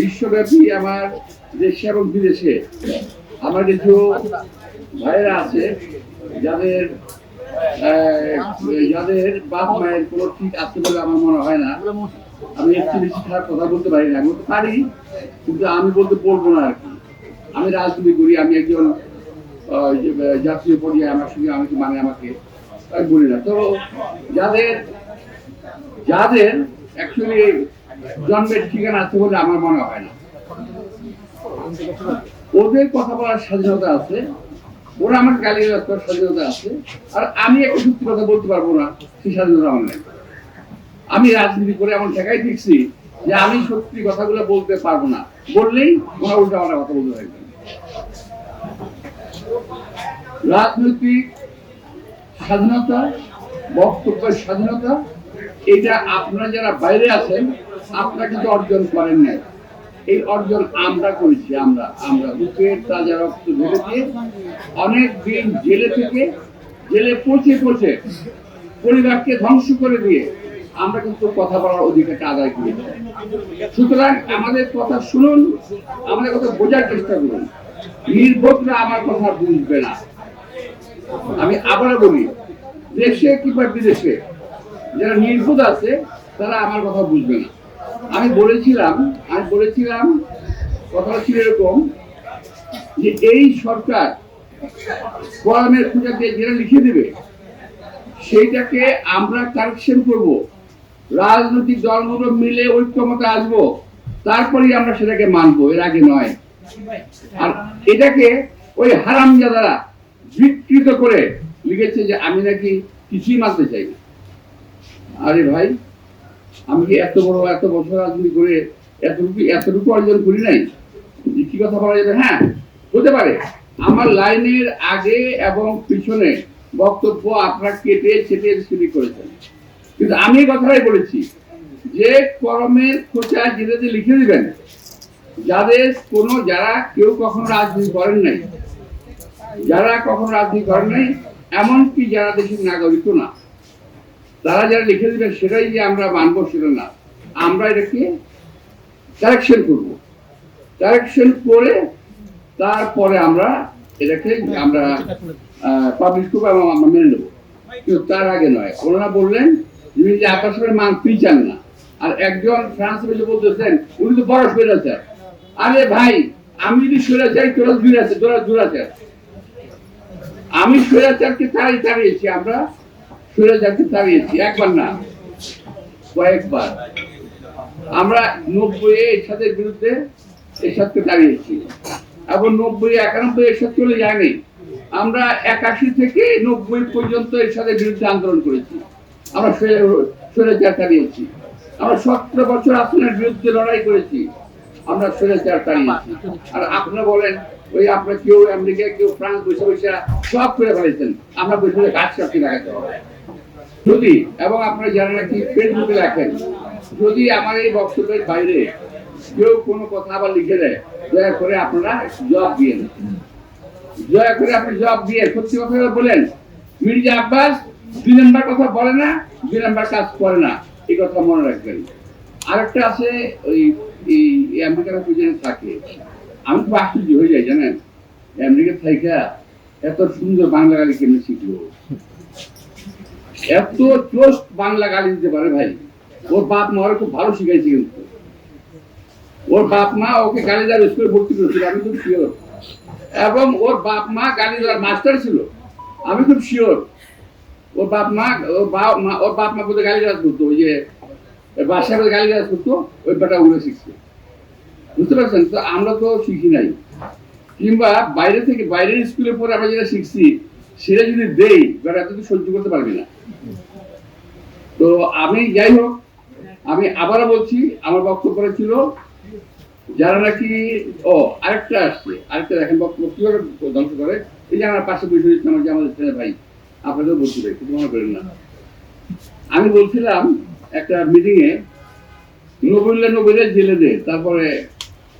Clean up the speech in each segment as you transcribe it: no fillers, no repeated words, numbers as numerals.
বিশ্বব্যাপী আমার দেশে এবং বিদেশে আমার কিছু ভাইয়েরা আছে যাদের যাদের বাপ মায়ের কোনো ঠিক আছে বলে আমার মনে হয় না। আমি একটু বেশি খারাপ কথা বলতে পারি না, বলতে পারি কিন্তু আমি বলতে বলবো না আর কি। আমি রাজনীতি করি, আমি একজন জাতীয় পর্যায়ে আমার সঙ্গে আমাকে মানে আমাকে আমি বলি না। তো যাদের যাদের অ্যাকচুয়ালি জন্মের ঠিকানা আছে বলে আমার মনে হয় না, ওদের কথা বলার স্বাধীনতা আছে, ওরা আমার গালি করার স্বাধীনতা আছে, আর আমি একটা সত্যি কথা বলতে পারবো না, সেই স্বাধীনতা আমার নেই। আমি রাজনীতি করে এমন ঠেকাই দেখছি যে আমি সত্যি কথাগুলো বলতে পারবো না, বললেই ওরা উল্টা পাল্টা কথা বলতে পারবে। রাজনৈতিক স্বাধীনতা, বক্তব্যের স্বাধীনতা, এটা আপনারা যারা বাইরে আছেন আপনারা কিন্তু অর্জন করেন নাই। এই অর্জন আমরা করেছি। আমরা বুকের তাজা রক্ত ঢেলে দিয়ে অনেক দিন জেলে থেকে, জেলে পচে পচে পরিবারকে ধ্বংস করে দিয়ে আমরা কিন্তু কথা বলার অধিকারটা আদায় করেছি। সুতরাং আমাদের কথা শুনুন, আমাদের কথা বোঝার চেষ্টা করুন। নির্বোধরা আমার কথা বুঝবে না। আমি আবারও বলি, দেশে কিংবা বিদেশে যারা নির্বোধ আছে তারা আমার কথা বুঝবে না। আমি বলেছিলাম কথা ছিল এরকম যে এই সরকার কোরআনের খোঁজা দিয়ে যেটা লিখে দেবে সেইটাকে আমরা কারেকশন করব, রাজনৈতিক দলগুলো মিলে ঐক্যমতে আসবো, তারপরেই আমরা সেটাকে মানবো, এর আগে নয়। আর এটাকে ওই হারামজাদারা বিকৃত করে লিখেছে যে আমি নাকি কিছুই মানতে চাই না। আরে ভাই, আমি কি এত বছর রাজনীতি করে এতটুকু অর্জন করি নাই? কি কথা বলা যাবে? হ্যাঁ, হতে পারে আমার লাইনের আগে এবং পিছনে বক্তব্য আপনারা কেটে ছেটে শুরু করেছেন, কিন্তু আমি কথাটাই বলেছি যে কলমের খোঁচা যেটাতে লিখে দিবেন, যারা কেউ কখনো রাজনীতি করেন নাই, এমনকি যারা দেশের নাগরিক না, তারা যারা লিখে দিবেন সেটাই যে আমরা মানবো সেটা না। আমরা এটাকে কারেকশন করব, কারেকশন করে তারপরে আমরা এটাকে পাবলিশ করবো এবং আমরা মেনে নেবো, কিন্তু তার আগে নয়। ওনারা বললেন যে আপনার মানতেই চান না, আর একজন ফ্রান্স বলে বলতেছেন উনি তো বড় স্বৈরাচার। আরে ভাই, আমি যদি স্বৈরাচার তোরা দুরাচার। আমি স্বৈরাচারকে তাড়িয়েছি, আমরা স্বৈরাচারকে তাড়িয়েছি, একবার না কয়েকবার। আমরা 90-এ এরশাদের বিরুদ্ধে এরশাদকে তাড়িয়েছি এবং 90-91 এরশাদ চলে যায়নি। আমরা 81 থেকে 90 পর্যন্ত এরশাদের বিরুদ্ধে আন্দোলন করেছি, আমরা স্বৈরাচার তাড়িয়েছি। আমরা 17 বছর আসনের বিরুদ্ধে লড়াই করেছি, আমরা স্বৈরাচার তাড়িয়েছি। আর আপনারা বলেন ওই আপনার কেউ আমেরিকা, কেউ ফ্রান্স বসে বসে সব করে ফেলেছেন, আমরা বসে বসে কাজ করতে লাগাতে হবে যদি। এবং আপনারা যারা নাকি ফেসবুকে লেখেন, যদি আমার এই বক্তব্যের বাইরে কেউ কোনো কথা আবার লিখে দেয়, দয়া করে আপনারা জবাব দিয়ে, জবাব দিয়ে সত্যি কথা বলেন। মির্জা আব্বাস 2 নম্বর কথা বলে না, 2 নম্বর কাজ করে না, এই কথা মনে রাখবেন। আরেকটা আছে, ওই আমেরিকার প্রেসিডেন্ট থাকে, আমি খুব আশ্চর্য হয়ে যাই জানেন, আমেরিকা থেকে এত সুন্দর বাংলা গালি কেমন শিখলো, এত চোস্ট বাংলা গালি দিতে পারে ভাই। ওর বাপ মা খুব ভালো শিখাইছে, কিন্তু ওর বাপ মা ওকে গালি দেওয়ার স্কুলে ভর্তি করেছিল, আমি খুব শিওর। এবং ওর বাপ মা গালি দেওয়ার মাস্টার ছিল, আমি খুব শিওর। ওর বাপ মা বলতে গালি দেওয়া করতো, ওই যে বাসায় গালি দেওয়া করতো, ওই বেটা উড়ে শিখছে, বুঝতে পারছেন? তো আমরা তো শিখি নাই, কিংবা বাইরের স্কুলে পরে আমরা যেটা শিখছি সেটা যদি দেই, বেটা তুই সহ্য করতে পারবি না। তো আমি যাই হোক, আমি আবারও বলছি, আমার বক্তব্য ছিল যারা নাকি আরেকটা দেখেন বক্তব্য কিভাবে ধ্বংস করে। এই যে আমার পাশে বসে হয়েছে আমাদের ছেলে ভাই, আপনাদের বলছি ভাই, কিছু মনে করেন না। আমি বলছিলাম একটা মিটিং এ নবীরা জেলে দে, তারপরে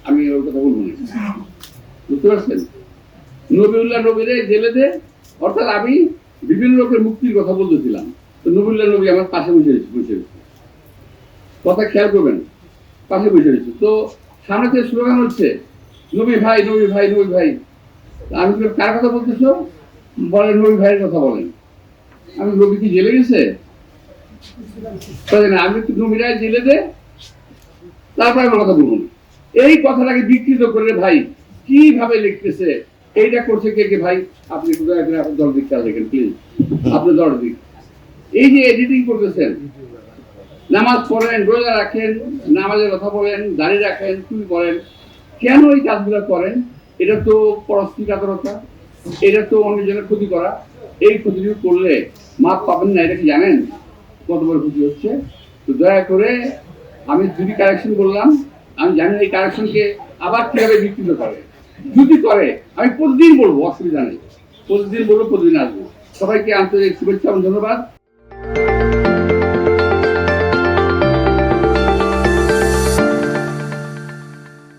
আমি ওর কথা বলবো না, বুঝতে পারছেন? নবীরে জেলে দে, অর্থাৎ আমি বিভিন্ন লোকের মুক্তির কথা বলতেছিলাম। তো নবী আমার পাশে বসে কথা খেয়াল করবেন, পাশে বসে রয়েছে। তো সামনে থেকে স্লোগান হচ্ছে নবী ভাই নবী ভাই নবী ভাই। আমি বললাম, কার কথা বলতেছো? বলেন নবী ভাইয়ের কথা বলেন। আমি নবী কি জেলে গেছে? বলে না, আমি একটু নবীরাই জেলে দে, তারপর আমার কথা বলুন। এই কথাটাকে বিকৃত করে ভাই কিভাবে লিখতেছে, এইটা করছে কে কে ভাই? আপনি একটু দয়া করে আপনার দল দিক খেয়াল দেখেন প্লিজ, আপনার দল দিক। এই যে এডিটিং করতেছেন, নামাজ পড়েন, রোজা রাখেন, নামাজের কথা বলেন, দাঁড়িয়ে রাখেন, চুরি করেন, কেন এই কাজগুলো করেন? এটা তো পরস্পরিকতা, এটা তো অন্যজনের ক্ষতি করা। এই ক্ষতিটুকু করলে মাপ পাবেন না, এটা কি জানেন কত বড় ক্ষতি হচ্ছে? তো দয়া করে, আমি যদি কারেকশন করলাম, আমি জানি এই কারেকশনকে আবার কিভাবে বিকৃত করে। যদি করে আমি প্রতিদিন বলবো, অসুবিধা নেই, প্রতিদিন বলবো, প্রতিদিন আসবো। সবাইকে আন্তরিক শুভেচ্ছা এবং ধন্যবাদ।